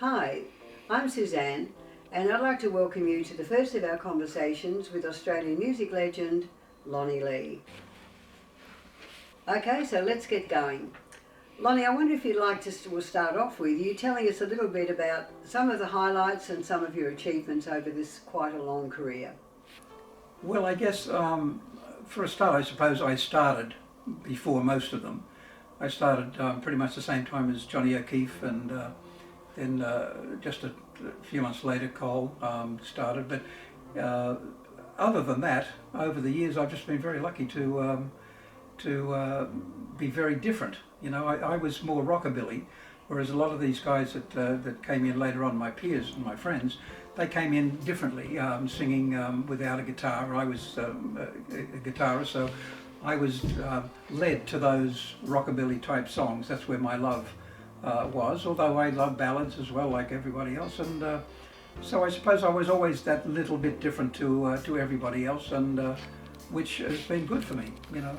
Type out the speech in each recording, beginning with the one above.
Hi, I'm Suzanne, and I'd like to welcome you to the first of our conversations with Australian music legend, Lonnie Lee. Okay, so let's get going. Lonnie, I wonder if you'd like we'll start off with you telling us a little bit about some of the highlights and some of your achievements over this quite a long career. Well, I guess for a start, I suppose I started before most of them. I started pretty much the same time as Johnny O'Keefe, and then just a few months later Cole started. But other than that, over the years I've just been very lucky to be very different. You know, I was more rockabilly, whereas a lot of these guys that came in later on, my peers and my friends, they came in differently, singing without a guitar. I was a guitarist, so I was led to those rockabilly type songs. That's where my love was, although I love ballads as well, like everybody else. And so I suppose I was always that little bit different to everybody else, and which has been good for me, you know.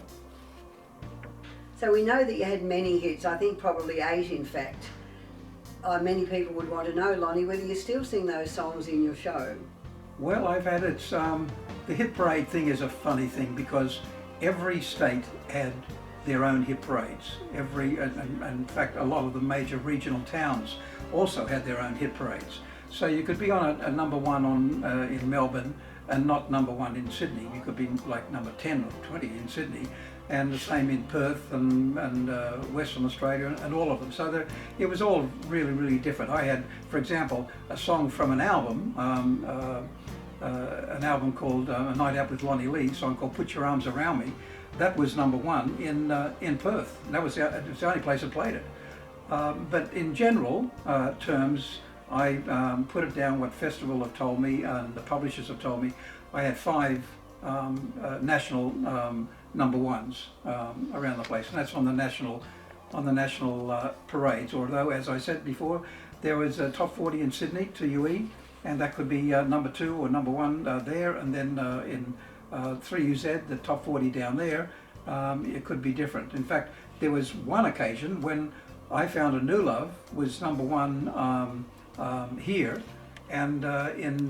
So we know that you had many hits, I think probably 8 in fact. Many people would want to know, Lonnie, whether you still sing those songs in your show. Well, I've had it. The hit parade thing is a funny thing because every state had their own hit parades. And in fact, a lot of the major regional towns also had their own hit parades. So you could be on a number one in Melbourne and not number one in Sydney. You could be like number 10 or 20 in Sydney, and the same in Perth and Western Australia and all of them. So it was all really, really different. I had, for example, a song from an album called A Night Out with Lonnie Lee, a song called Put Your Arms Around Me. That was number one in Perth. That was the only place that played it. But in general terms, I put it down what Festival have told me and the publishers have told me. I had 5 national number ones around the place, and that's on the national parades. Although, as I said before, there was a top 40 in Sydney to UE, and that could be number 2 or number 1 there, and then in 3UZ, the top 40 down there, it could be different. In fact, there was one occasion when I Found a New Love was number 1 here, and in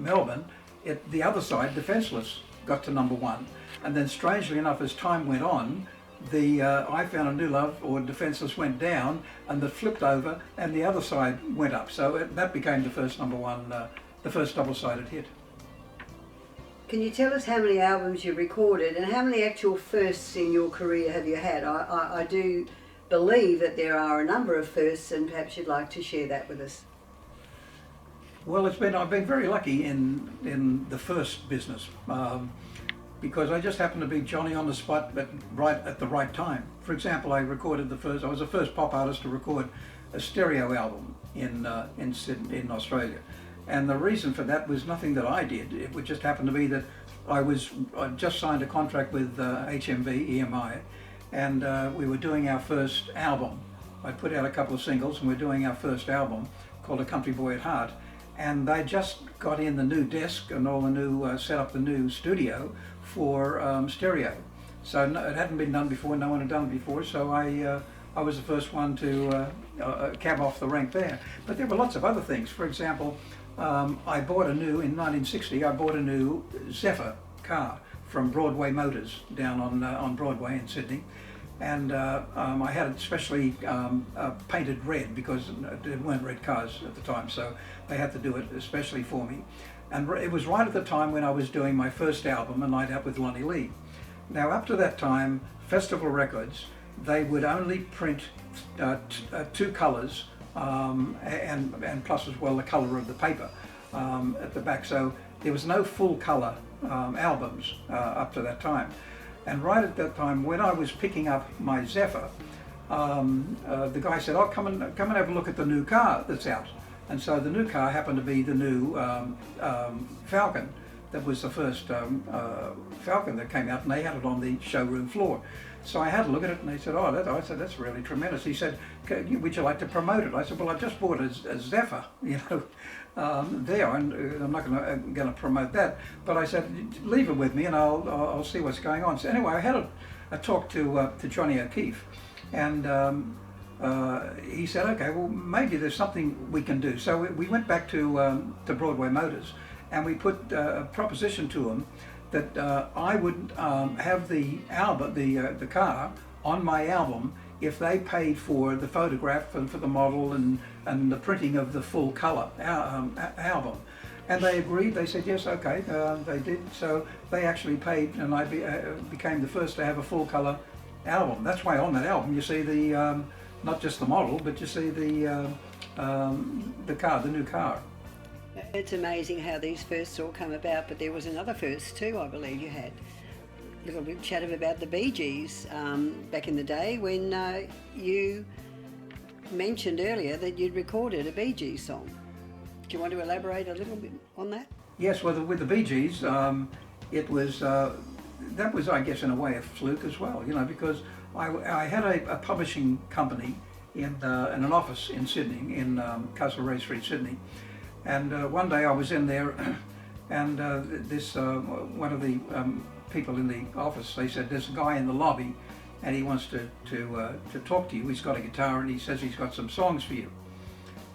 Melbourne, the other side, Defenceless, got to number 1. And then strangely enough, as time went on, the I Found a New Love or Defenceless went down, and that flipped over, and the other side went up. So that became the first number 1, the first double-sided hit. Can you tell us how many albums you recorded and how many actual firsts in your career have you had? I do believe that there are a number of firsts, and perhaps you'd like to share that with us. Well, I've been very lucky in the first business. Because I just happened to be Johnny on the spot, but right at the right time. For example, I was the first pop artist to record a stereo album in Australia. And the reason for that was nothing that I did. It would just happen to be that I just signed a contract with HMV, EMI, and we were doing our first album. I put out a couple of singles, and we're doing our first album called A Country Boy at Heart. And they just got in the new desk and all the new, set up the new studio for stereo. So it hadn't been done before, no one had done it before, so I was the first one to cab off the rank there. But there were lots of other things. For example, in 1960, I bought a new Zephyr car from Broadway Motors down on Broadway in Sydney. And I had it specially painted red because there weren't red cars at the time, so they had to do it especially for me. And it was right at the time when I was doing my first album, A Night Out with Lonnie Lee. Now, up to that time, Festival Records, they would only print 2 colours and plus as well the colour of the paper at the back. So there was no full colour albums up to that time. And right at that time, when I was picking up my Zephyr, the guy said, "Oh, come and have a look at the new car that's out." And so the new car happened to be the new Falcon. That was the first Falcon that came out, and they had it on the showroom floor. So I had a look at it, and they said, I said, "That's really tremendous." He said, "Would you like to promote it?" I said, "Well, I just bought a Zephyr, you know, there, and I'm not going to promote that." But I said, "Leave it with me, and I'll see what's going on." So anyway, I had a talk to Johnny O'Keefe, and he said, okay, well, maybe there's something we can do. So we went back to Broadway Motors, and we put a proposition to them that I would have the album, the car, on my album if they paid for the photograph and for the model and the printing of the full colour album. And they agreed. They said yes, okay. They did. So they actually paid, and I became the first to have a full colour album. That's why on that album you see the not just the model, but you see the car, the new car. It's amazing how these firsts all come about, but there was another first too, I believe you had. A little bit chat about the Bee Gees back in the day when you mentioned earlier that you'd recorded a Bee Gees song. Do you want to elaborate a little bit on that? Yes, well, with the Bee Gees, it was, that was, I guess, in a way a fluke as well, you know, because I had a publishing company in an office in Sydney, in Castlereagh Street, Sydney. And one day I was in there and this, one of the people in the office, they said, there's a guy in the lobby and he wants to talk to you. He's got a guitar and he says he's got some songs for you.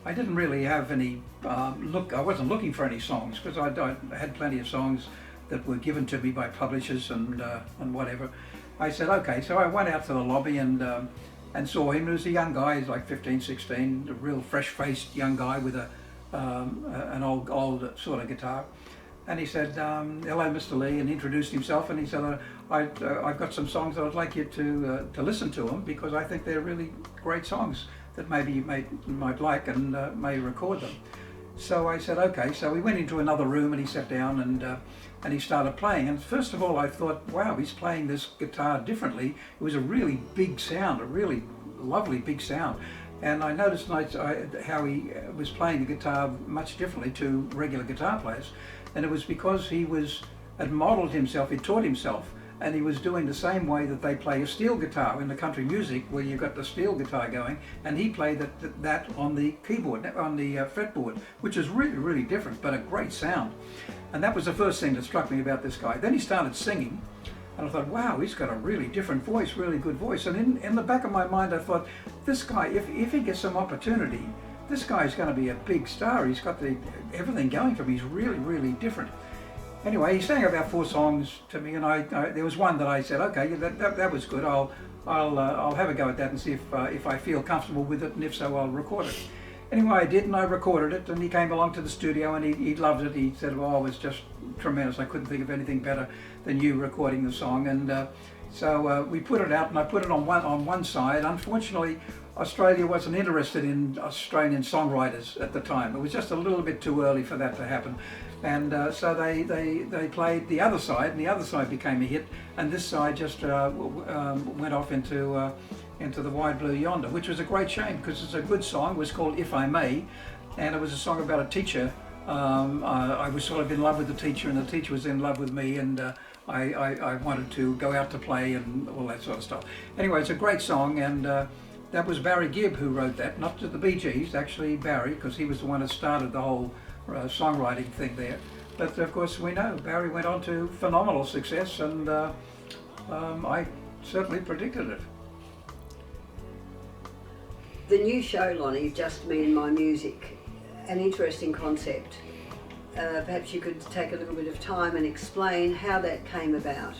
I didn't really have any I wasn't looking for any songs because I had plenty of songs that were given to me by publishers and whatever. I said, okay, so I went out to the lobby and saw him. He was a young guy, he's like 15, 16, a real fresh-faced young guy with an old sort of guitar. And he said, hello, Mr. Lee, and introduced himself, and he said, I've got some songs that I'd like you to listen to them because I think they're really great songs that maybe you might like and may record them. So I said, okay. So we went into another room and he sat down and he started playing. And first of all, I thought, wow, he's playing this guitar differently. It was a really big sound, a really lovely big sound. And I noticed how he was playing the guitar much differently to regular guitar players. And it was because he had modeled himself, he taught himself, and he was doing the same way that they play a steel guitar in the country music, where you've got the steel guitar going, and he played that on the keyboard, on the fretboard, which is really, really different, but a great sound. And that was the first thing that struck me about this guy. Then he started singing, and I thought, wow, he's got a really different voice, really good voice. And in the back of my mind, I thought, this guy, if he gets some opportunity, this guy's going to be a big star. He's got everything going for him. He's really, really different. Anyway, he sang about 4 songs to me, and there was one that I said, okay, that was good. I'll have a go at that and see if I feel comfortable with it, and if so, I'll record it. Anyway, I did, and I recorded it, and he came along to the studio, and he loved it. He said, well, it was just tremendous. I couldn't think of anything better than you recording the song. And so we put it out, and I put it on one side. Unfortunately, Australia wasn't interested in Australian songwriters at the time. It was just a little bit too early for that to happen. And so they played the other side, and the other side became a hit, and this side just went off into the wide blue yonder, which was a great shame because it's a good song. It was called If I May, and it was a song about a teacher. I was sort of in love with the teacher, and the teacher was in love with me, and I wanted to go out to play and all that sort of stuff. Anyway, it's a great song, and that was Barry Gibb who wrote that, not to the Bee Gees, actually Barry, because he was the one that started the whole songwriting thing there. But of course we know Barry went on to phenomenal success, and I certainly predicted it. The new show, Lonnie, Just Me and My Music, an interesting concept. Perhaps you could take a little bit of time and explain how that came about,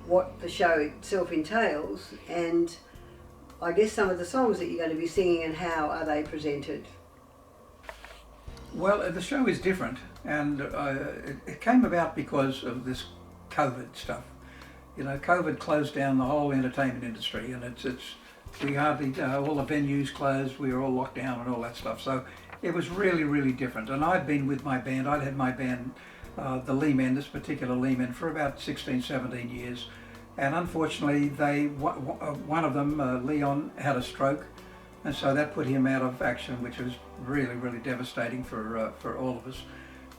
what the show itself entails, and I guess some of the songs that you're going to be singing and how are they presented. Well, the show is different, and it came about because of this COVID stuff. You know, COVID closed down the whole entertainment industry, and we hardly, all the venues closed, we were all locked down and all that stuff. So it was really, really different. And I'd been with my band, I'd had my band, the Lee Men, this particular Lee Men, for about 16, 17 years. And unfortunately, one of them, Leon, had a stroke. And so that put him out of action, which was really, really devastating for all of us.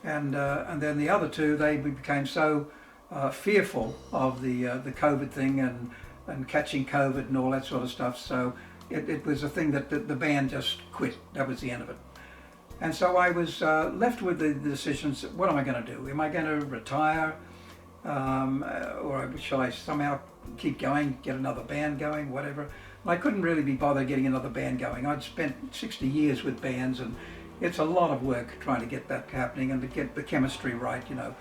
And then the other two, they became so fearful of the COVID thing and catching COVID and all that sort of stuff. So it was a thing that the band just quit. That was the end of it. And so I was left with the decisions, what am I going to do? Am I going to retire? Or shall I somehow keep going, get another band going, whatever? I couldn't really be bothered getting another band going. I'd spent 60 years with bands, and it's a lot of work trying to get that happening and to get the chemistry right, you know.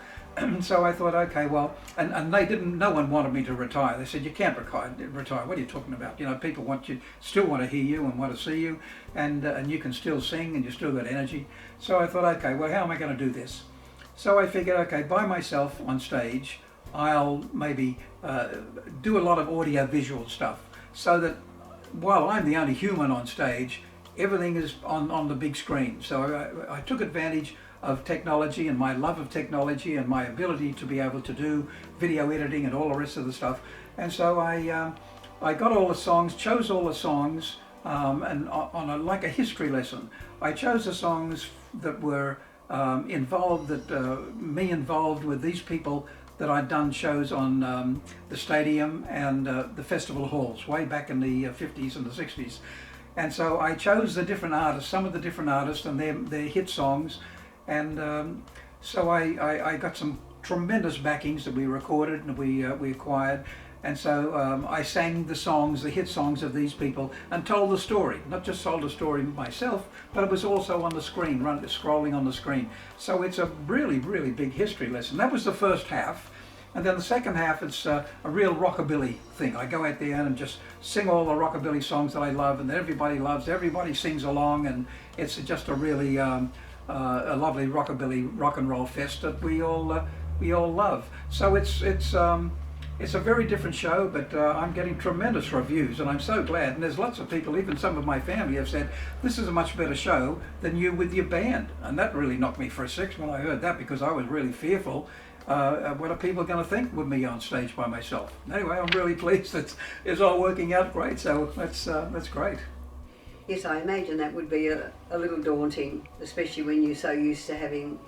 So I thought, okay, well, and they didn't, no one wanted me to retire. They said, you can't retire. What are you talking about? You know, people still want to hear you and want to see you, and you can still sing and you still got energy. So I thought, okay, well, how am I going to do this? So I figured, okay, by myself on stage, I'll maybe do a lot of audio visual stuff, so that while I'm the only human on stage, everything is on the big screen. So I took advantage of technology and my love of technology and my ability to be able to do video editing and all the rest of the stuff. And so I got all the songs, chose all the songs, and like a history lesson, I chose the songs that were involved with these people that I'd done shows on the stadium and the festival halls way back in the 50s and the 60s. And so I chose the different artists, some of the different artists and their hit songs. And so I got some tremendous backings that we recorded and we acquired. And so I sang the songs, the hit songs of these people, and told the story. Not just told the story myself, but it was also on the screen, scrolling on the screen. So it's a really, really big history lesson. That was the first half. And then the second half, it's a real rockabilly thing. I go out there and just sing all the rockabilly songs that I love and that everybody loves. Everybody sings along, and it's just a really a lovely rockabilly rock and roll fest that we all love. So it's a very different show, but I'm getting tremendous reviews, and I'm so glad. And there's lots of people, even some of my family, have said this is a much better show than you with your band, and that really knocked me for a six when I heard that, because I was really fearful. What are people going to think with me on stage by myself? Anyway, I'm really pleased that it's all working out great. So that's great. Yes, I imagine that would be a little daunting, especially when you're so used to having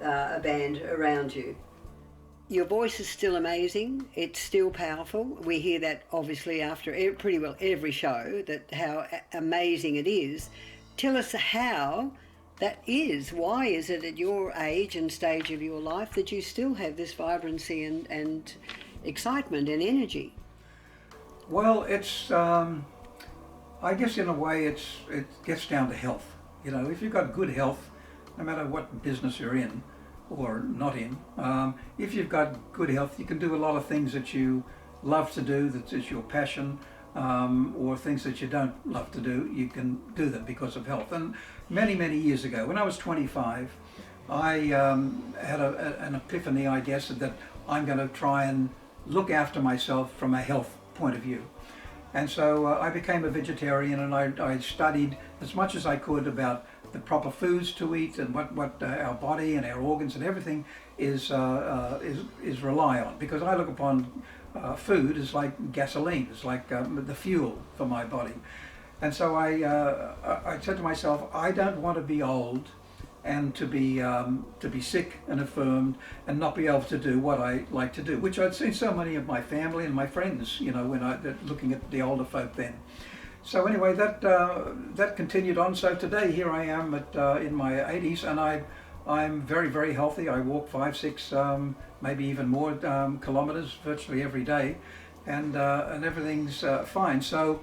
a band around you. Your voice is still amazing. It's still powerful. We hear that obviously after pretty well every show, that how amazing it is. Tell us how that is. Why is it at your age and stage of your life that you still have this vibrancy and excitement and energy? Well, it's I guess in a way it gets down to health. You know, if you've got good health, no matter what business you're in or not in, if you've got good health, you can do a lot of things that you love to do, that is your passion, or things that you don't love to do, you can do them because of health. And many, many years ago, when I was 25, I had an epiphany, I guess, that I'm going to try and look after myself from a health point of view. And so I became a vegetarian, and I studied as much as I could about the proper foods to eat and what our body and our organs and everything is rely on. Because I look upon food as like gasoline, it's like the fuel for my body. And so I said to myself, I don't want to be old and to be sick and infirmed and not be able to do what I like to do, which I'd seen so many of my family and my friends, you know, when looking at the older folk then. So anyway, that continued on. So today here I am in my 80s, and I'm very, very healthy. I walk 5, 6, maybe even more kilometers virtually every day, and everything's fine. So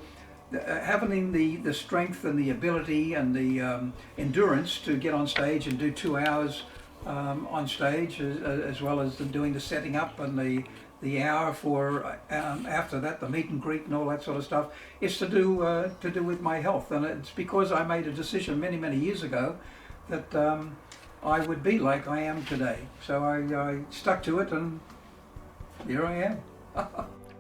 having the strength and the ability and the endurance to get on stage and do 2 hours on stage, as well as doing the setting up and the hour for after that, the meet and greet and all that sort of stuff, is to do with my health. And it's because I made a decision many, many years ago that I would be like I am today. So I stuck to it, and here I am.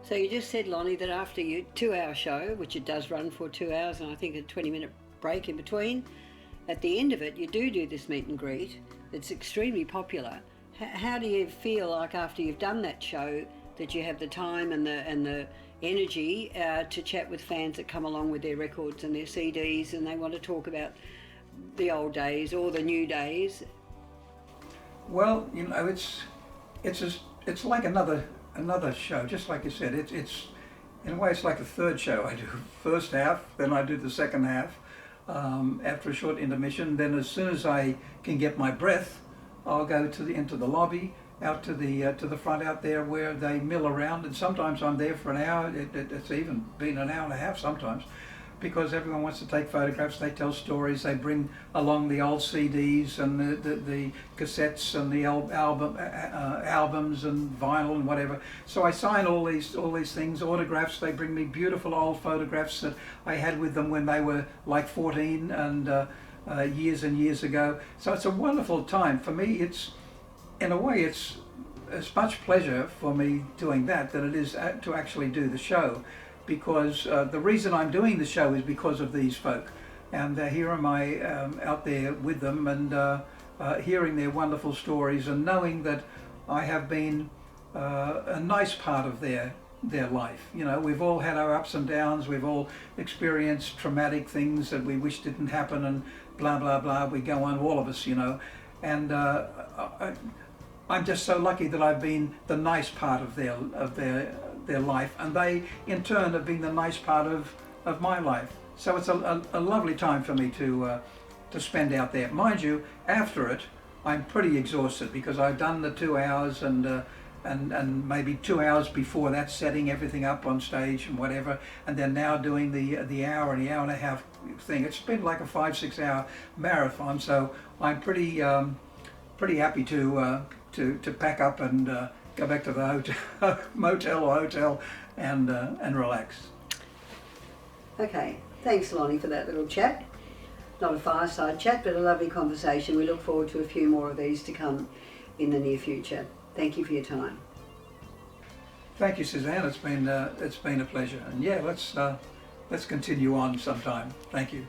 So you just said, Lonnie, that after your 2-hour show, which it does run for 2 hours and I think a 20-minute break in between, at the end of it you do this meet and greet. It's extremely popular. How do you feel like after you've done that show that you have the time and the energy to chat with fans that come along with their records and their CDs, and they want to talk about the old days or the new days? Well, you know, it's like another show, just like you said. It's in a way it's like a third show. I do first half, then I do the second half after a short intermission. Then as soon as I can get my breath, I'll go into the lobby out to the front out there where they mill around, and sometimes I'm there for an hour. It's even been an hour and a half sometimes, because everyone wants to take photographs. They tell stories. They bring along the old CDs and the cassettes and the albums and vinyl and whatever. So I sign all these things, autographs. They bring me beautiful old photographs that I had with them when they were like 14 and years and years ago. So it's a wonderful time for me. It's, in a way, it's as much pleasure for me doing that than it is to actually do the show, because the reason I'm doing the show is because of these folk, and here am I out there with them and hearing their wonderful stories and knowing that I have been a nice part of their life. You know, we've all had our ups and downs. We've all experienced traumatic things that we wish didn't happen, and blah blah blah. We go on, all of us, you know, and I'm just so lucky that I've been the nice part of their life, and they in turn have been the nice part of my life. So it's a lovely time for me to spend out there. Mind you, after it I'm pretty exhausted, because I've done the 2 hours and maybe 2 hours before that, setting everything up on stage and whatever, and then now doing the hour and a half thing. It's been like a 5-6 hour marathon, so I'm pretty happy to pack up and go back to the hotel and relax. Okay, thanks Lonnie for that little chat. Not a fireside chat, but a lovely conversation. We look forward to a few more of these to come in the near future. Thank you for your time. Thank you, Suzanne. It's been a pleasure, and yeah, let's continue on sometime. Thank you.